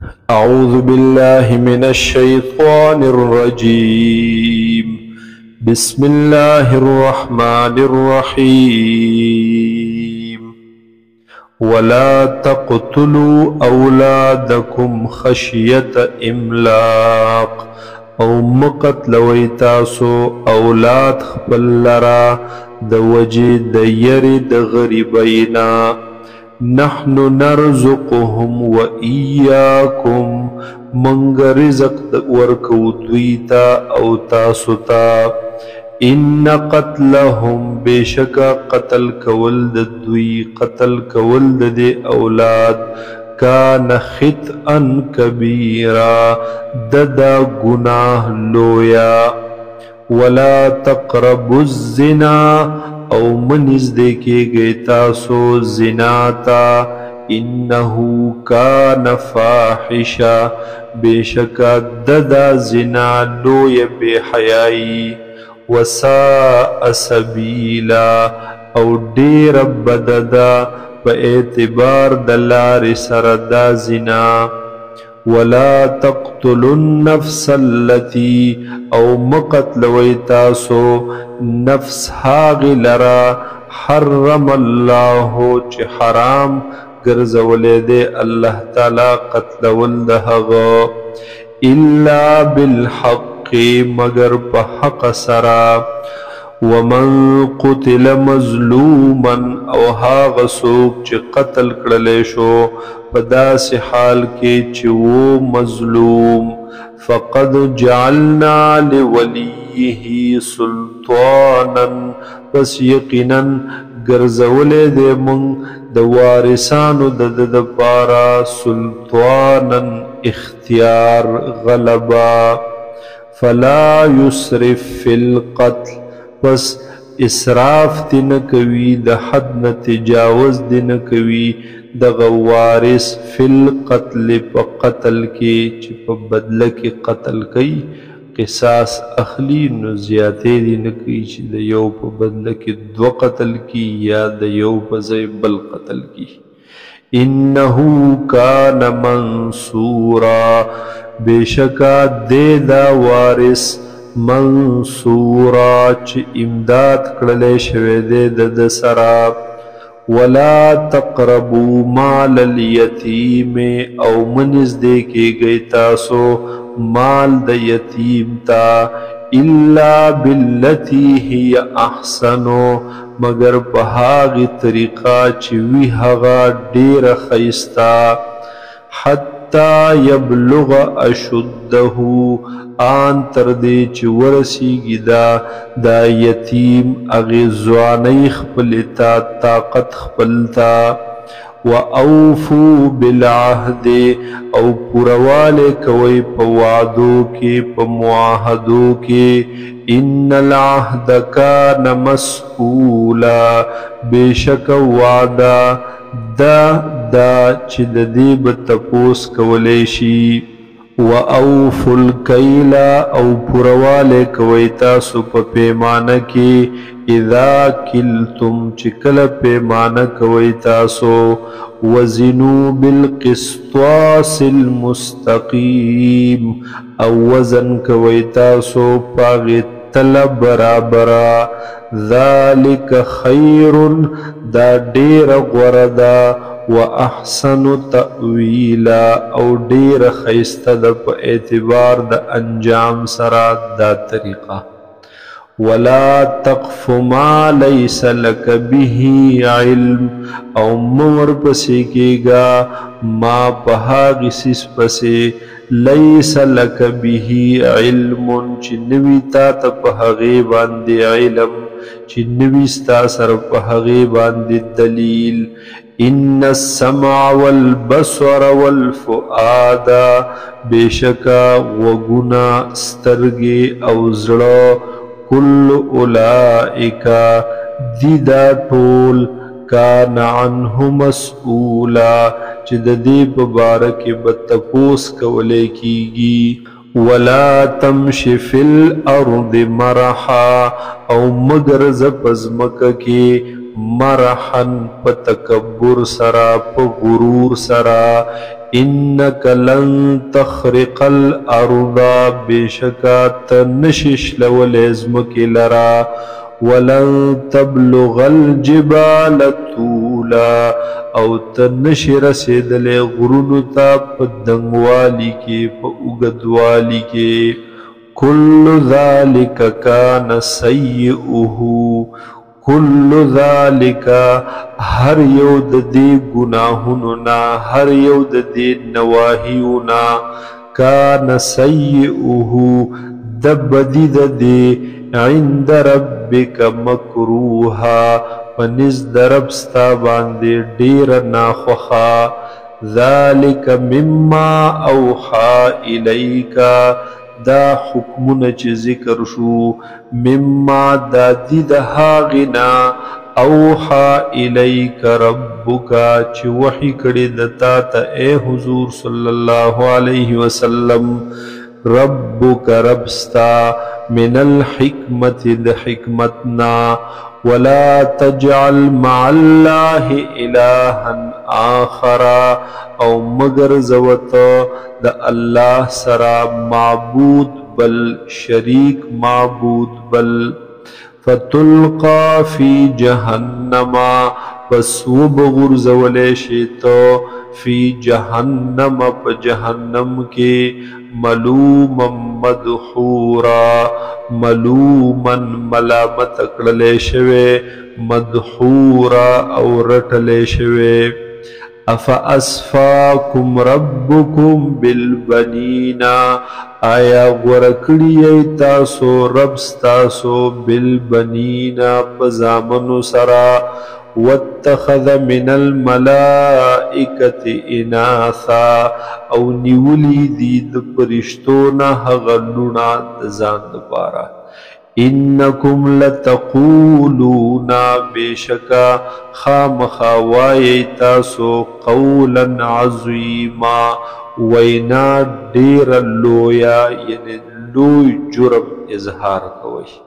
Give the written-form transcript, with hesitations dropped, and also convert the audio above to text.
أعوذ بالله من الشيطان الرجيم. بسم الله الرحمن الرحيم. ولا تقتلوا أولادكم خشية إملاق، او مقتلوی تاسو اولاد خپل لرا د وجې د یری د غریبینا. نحن نرزقهم و ایاکم، منگ رزق ورکو دویتا او تاسوتا. ان قتلهم، بیشکا قتل کول د دوی، قتل کول د اولاد، کان خطئا کبیرا، ددا گناہ لویا. ولا تقربوا الزنا، او منزدے کے گئے تاسو زناتا. انہو کان فاحشا، بیشکا ددا زنا لوی بے حیائی. وساء سبیلا، او دیر بددا پا اعتبار دلار سردا زنا. ولا تقتلوا النفس التي، او مقتلوی تاسو نفس هاغ لرا، حرم اللہ چی حرام گرزولی دے اللہ تعالی قتلول دہغا. الا بالحق، مگر پا حق سرا. ومن قتل مظلوما، او هاغ سوک چی قتل کرلے شو پدا سی حال کے چی وہ مظلوم. فقد جعلنا لولیه سلطانا، پس یقینا گرزولے دے من دوارسانو دد پارا سلطانا اختیار غلبا. فلا يسرف فی القتل، پس اسراف دن کوي د حد نه تجاوز دن کوي د غوارث فی القتل په قتل کې چې په بدله کې قتل کوي قصاص اخلي نو زیاتې دي نه کوي چې د یو په بدله کې دو قتل کی یا د یو په ځای بل قتل کی. انه کان منصورا، بیشکا دے دا وارث منصورا چی امداد کړلې شوی دے د سرا. ولا تقربوا مال الیتیم، او منز دے کے گئی تاسو مال د یتیم تا. الا باللتی ہی احسنو، مگر پہاغی طریقہ چی وی ہغا دیر خیستا. حتی یبلغ اشدہو، آن تردے چی ورسیگی دا یتیم اغی زوانی خپلتا، طاقت خپلتا. وَأَوْفُوا بِالْعَهْدِ، او پوروالے کوئی پا وعدو کے پا معاہدو کے. ان العہد کان مسئولا، بیشک وعدہ دا چی دیب تپوس کولیشی. وَأَوْفُوا الْكَيْلَ، او پوروالے کوئی تاسو پا پیمانہ کی. اذا کلتم، چکل پیمانہ کوئی تاسو. وزنوا بالقسطاس المستقیم، او وزن کوئی تاسو پاغی تل برابرا. ذالک خیر، دا دیر غردا. واحسن تأویلا، او دیر خیست دا پا اعتبار دا انجام سرا دا طریقہ. ولا تقف ما لیس لک به علم، او مور پسی کی گا ما پہاگی سس پسی لیس لک به علم، چنوی تا تا پہاگی باندی علم، چنوی ستا سر پہاگی باندی دلیل. ان السمع والبصر والفؤاد، بیشکا وگنا سترگی او زڑا. کل اولائکا، دیدا ٹول، کان عنہ مسئولا، چد دیب بارک بتپوس کولے کی گی. ولا تمش فی الارض مرحا، او مگر زپزمک کی مرحن پا تکبر سرا، پا غرور سرا. انک لن تخرق الارض بشکا تنشش لولزمکی لرا ولن تبلغ الجبال طولا او تنشی رسیدل غرونو تا پا دنگوالی کی پا اگدوالی کی کل ذالک کان سیئہو کل ذالک ہر یو دی گناہننا ہر یو دی نواہیونا کان سیئہو دبدی دی عند ربک مکروحا پنز دربستا باندے دیر ناخوخا ذالک مما اوحا الیکا دا حکمون چی ذکر شو مما دا دید هاغنا اوحا الیک ربکا چی وحی کردی دتا تا اے حضور صلی اللہ علیہ وسلم ربک ربستا من الحکمت دا حکمتنا ولا تجعل مع اللہ الہا آخرا او مگر زوت دا اللہ سرا معبود بل شریک معبود بل فتلقا فی جہنم پس وبغرز ولیشیتو فی جہنم پا جہنم کے ملوما مدحورا ملوما ملامت اکڑلے شوے مدحورا او رٹلے شوے افاسفاکم ربکم بالبنینا آیا غرکڑی ایتاسو ربستاسو بالبنینا پزامنو سرا واتخذ من الملائکت اناثا او نیولی دید پرشتونا غلونا دزان دپارا انکم لتقولونا بیشکا خامخوائی تاسو قولا عظیما وینا دیر لویا یعنی لوی جرم اظہار کوئی